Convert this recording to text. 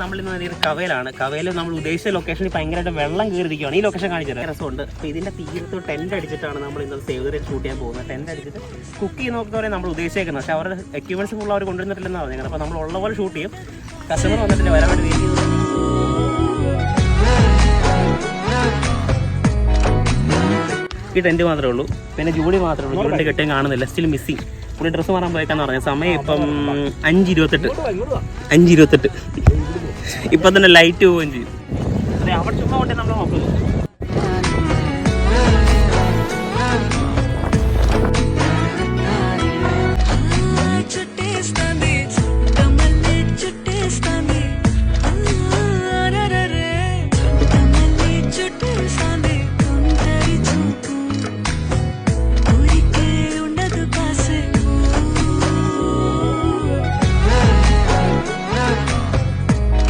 നമ്മളിന്ന് കവയിലാണ്. കവയിൽ നമ്മൾ ഉദ്ദേശിച്ച ലൊക്കേഷനിൽ ഭയങ്കരമായിട്ട് വെള്ളം കയറിയിരിക്കുകയാണ്. ഈ ലൊക്കേഷൻ കാണിച്ചത് രസമുണ്ട്. അപ്പോൾ ഇതിൻ്റെ തീരത്ത് ടെൻറ്റ് അടിച്ചിട്ടാണ് നമ്മൾ ഇന്ന് സേവ് ദ ഡേറ്റ് ഷൂട്ട് ചെയ്യാൻ പോകുന്നത്. ടെൻറ്റ് അടിച്ചിട്ട് കുക്ക് ചെയ്യുന്ന നോക്കുന്നവരെ നമ്മൾ ഉദ്ദേശിക്കുന്നത്. പക്ഷേ അവരുടെ എക്യുപ്മെൻറ്റ്സ് ഫുൾ അവർ കൊണ്ടുവന്നിട്ടില്ലെന്നാണ് പറഞ്ഞത്. അപ്പോൾ നമ്മൾ ഉള്ള പോലെ ഷൂട്ട് ചെയ്യും. കസ്റ്റമർ വന്നിട്ട് വരാൻ വേണ്ടി വെയിറ്റ് ചെയ്തു. ഈ ടെൻറ്റ് മാത്രമേ ഉള്ളൂ, പിന്നെ ജൂഡി മാത്രമേ ഉള്ളൂ. ജൂഡിൻ്റെ കെട്ടും കാണുന്നില്ല, സ്റ്റിൽ മിസ്സിങ്. പുള്ളി ഡ്രസ്സ് മാറാൻ പോയേക്കാന്ന് പറഞ്ഞത്. സമയം ഇപ്പം 5:28. ഇപ്പം തന്നെ ലൈറ്റ് പോവുകയും ചെയ്യും. അതെ, അവിടെ ചുമ്മാ കൊണ്ടേ നമ്മൾ നോക്കുന്നു.